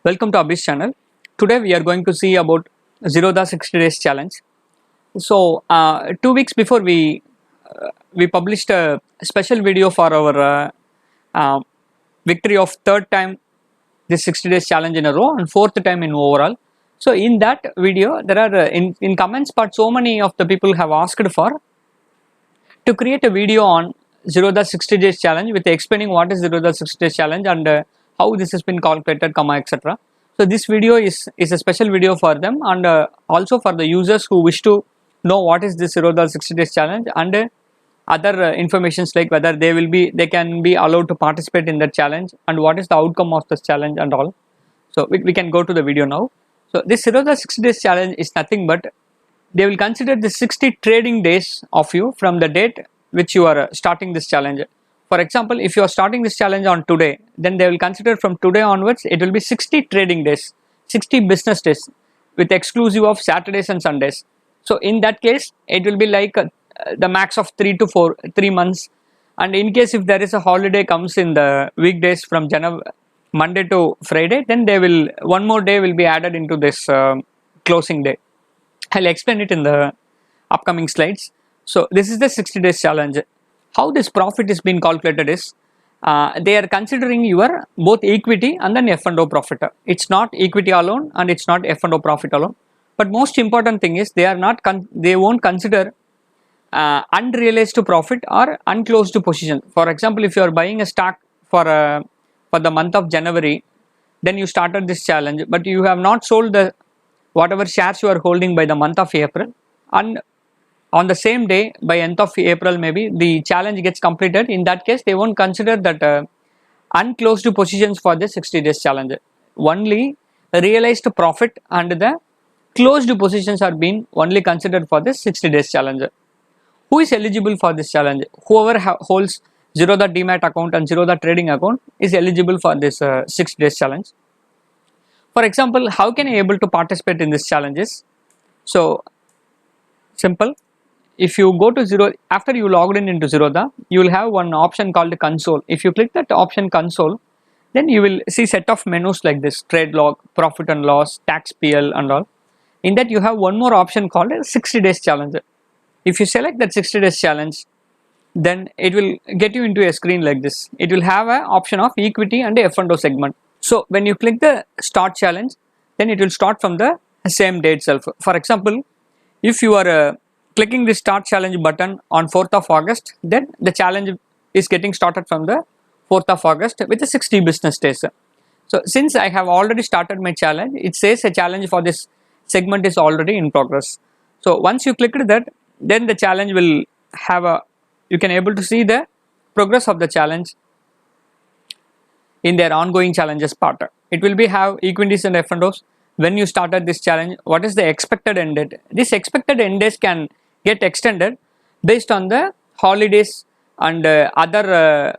Welcome to Abhi's channel. Today we are going to see about Zerodha 60 days challenge. So 2 weeks before we published a special video for our uh, victory of third time this 60 days challenge in a row and fourth time in overall. So in that video there are in comments part so many of the people have asked for to create a video on Zerodha 60 days challenge with explaining what is Zerodha 60 days challenge and how this has been calculated, etc. So this video is a special video for them and also for the users who wish to know what is this Zerodha 60 days challenge and other informations like whether they can be allowed to participate in the challenge and what is the outcome of this challenge and all. So we can go to the video now. So this Zerodha 60 days challenge is nothing but they will consider the 60 trading days of you from the date which you are starting this challenge. For example, if you are starting this challenge on today, then they will consider from today onwards it will be 60 trading days, 60 business days with exclusive of Saturdays and Sundays. So in that case it will be like the max of 3 months, and in case if there is a holiday comes in the weekdays from Monday to Friday, then they will one more day will be added into this closing day. I'll explain it in the upcoming slides. So this is the 60 days challenge. How this profit is being calculated is they are considering your both equity and then F&O profit. It's not equity alone and it's not F&O profit alone. But most important thing is they won't consider unrealized profit or unclosed position. For example, if you are buying a stock for the month of January, then you started this challenge, but you have not sold the whatever shares you are holding by the month of April, and on the same day by end of April maybe the challenge gets completed. In that case they won't consider that unclosed positions for the 60 days challenge. Only realized profit and the closed positions are being only considered for this 60 days challenge. Who is eligible for this challenge? Whoever holds Zerodha Demat account and Zerodha trading account is eligible for this 60 days challenge. For example, how can I able to participate in this challenges? So simple. If you go to after you logged in into Zerodha, you will have one option called console. If you click that option console, then you will see set of menus like this: trade log, profit and loss, tax PL and all. In that you have one more option called 60 days challenge. If you select that 60 days challenge, then it will get you into a screen like this. It will have an option of equity and F&O segment. So when you click the start challenge, then it will start from the same day itself. For example, if you are clicking the start challenge button on 4th of August, then the challenge is getting started from the 4th of August with the 60 business days. So since I have already started my challenge, it says a challenge for this segment is already in progress. So once you click that, then the challenge will have you can able to see the progress of the challenge in their ongoing challenges part. It will be have equities and F&Os. When you started this challenge, what is the expected end date? This expected end date can get extended based on the holidays and other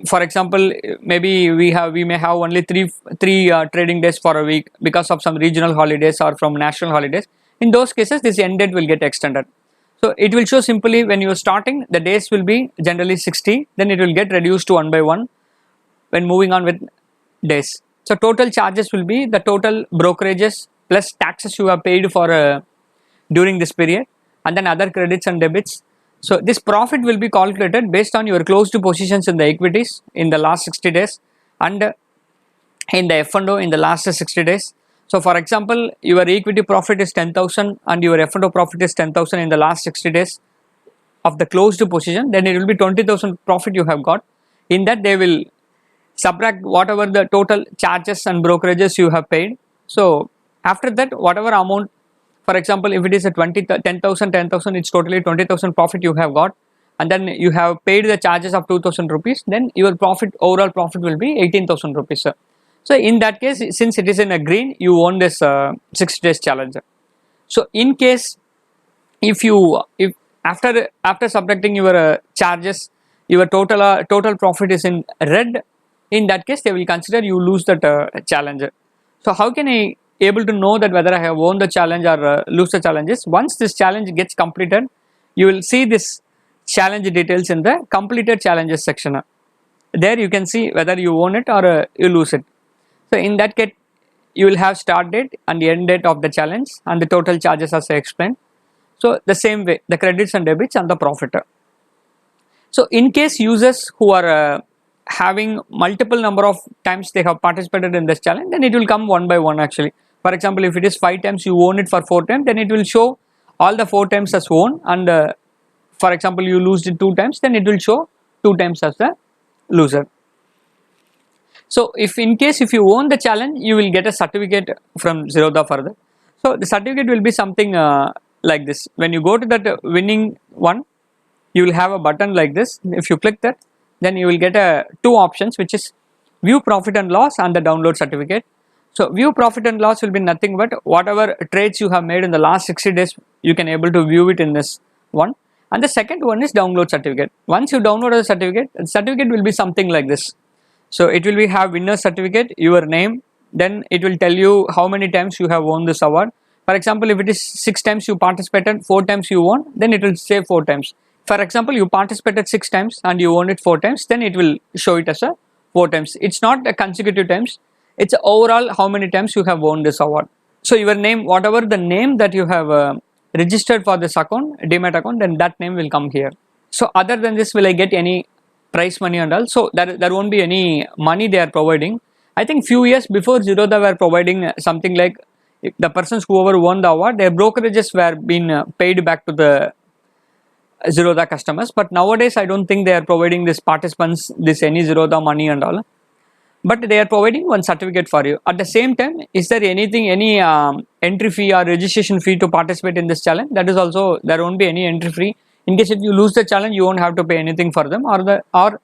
for example, maybe we may have only three trading days for a week because of some regional holidays or from national holidays. In those cases this end date will get extended. So it will show simply when you are starting, the days will be generally 60, then it will get reduced to 1 by 1 when moving on with days. So total charges will be the total brokerages plus taxes you have paid for during this period, and then other credits and debits. So this profit will be calculated based on your closed positions in the equities in the last 60 days and in the F&O in the last 60 days. So for example, your equity profit is 10,000 and your F&O profit is 10,000 in the last 60 days of the closed position, then it will be 20,000 profit you have got. In that they will subtract whatever the total charges and brokerages you have paid. So after that, whatever amount, for example, if it is a 10,000, it's totally 20,000 profit you have got, and then you have paid the charges of 2,000 rupees, then your profit, overall profit will be 18,000 rupees. So in that case, since it is in a green, you won this 60 days challenge. So in case if after subtracting your charges, your total profit is in red, in that case they will consider you lose that challenge. So how can I able to know that whether I have won the challenge or lose the challenges? Once this challenge gets completed, you will see this challenge details in the completed challenges section. There you can see whether you won it or you lose it. So in that you will have start date and the end date of the challenge and the total charges as I explained. So the same way the credits and debits and the profit. So in case users who are having multiple number of times they have participated in this challenge, then it will come one by one actually. For example, if it is 5 times you own it for 4 times, then it will show all the 4 times as won, and for example you lose it 2 times, then it will show 2 times as the loser. So if in case if you won the challenge, you will get a certificate from Zerodha further. So the certificate will be something like this. When you go to that winning one, you will have a button like this. If you click that, then you will get two options, which is view profit and loss and the download certificate. So view profit and loss will be nothing but whatever trades you have made in the last 60 days, you can able to view it in this one. And the second one is download certificate. Once you download the certificate will be something like this. So it will be have winner certificate, your name, then it will tell you how many times you have won this award. For example, if it is 6 times you participated, 4 times you won, then it will say 4 times. For example, you participated 6 times and you won it 4 times, then it will show it as a 4 times. It's not a consecutive times, it's overall how many times you have won this award. So your name, whatever the name that you have registered for this account, Demat account, then that name will come here. So other than this, will I get any prize money and all? So there won't be any money they are providing. I think few years before Zerodha were providing something like the persons whoever won the award, their brokerages were being paid back to the Zerodha customers, but nowadays I don't think they are providing this participants this any Zerodha money and all, but they are providing one certificate for you. At the same time, is there anything, any entry fee or registration fee to participate in this challenge? That is also, there won't be any entry fee. In case if you lose the challenge, you won't have to pay anything for them, or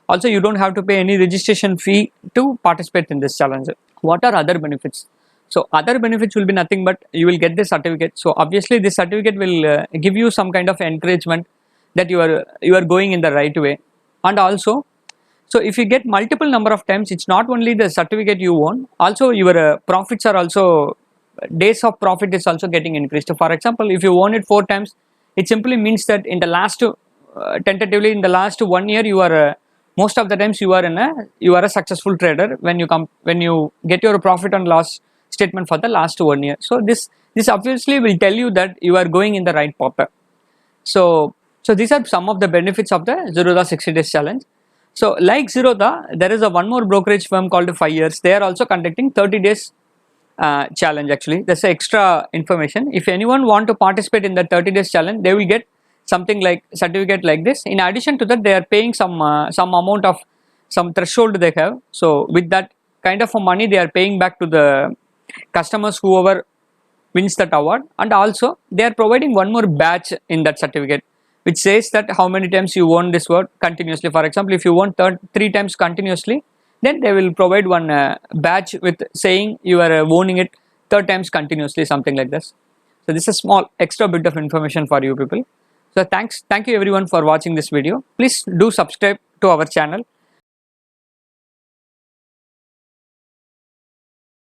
also you don't have to pay any registration fee to participate in this challenge. What are other benefits? So other benefits will be nothing but you will get the certificate. So obviously this certificate will give you some kind of encouragement that you are going in the right way. And also, so if you get multiple number of times, it's not only the certificate you won, also your profits are also, days of profit is also getting increased. So for example, if you won it 4 times, it simply means that in the last tentatively in the last 1 year you are most of the times you are a successful trader when you get your profit and loss statement for the last 1 year. So this obviously will tell you that you are going in the right path. So these are some of the benefits of the Zerodha 60 days challenge. So like Zerodha, there is a one more brokerage firm called 5 years. They are also conducting 30 days challenge actually. That's extra information. If anyone want to participate in the 30 days challenge, they will get something like certificate like this. In addition to that, they are paying some amount of some threshold they have. So with that kind of money, they are paying back to the customers whoever wins that award, and also they are providing one more badge in that certificate which says that how many times you won this award continuously. For example, if you won 3 times continuously, then they will provide one badge with saying you are owning it 3 times continuously, something like this. So this is a small extra bit of information for you people. So thank you everyone for watching this video. Please do subscribe to our channel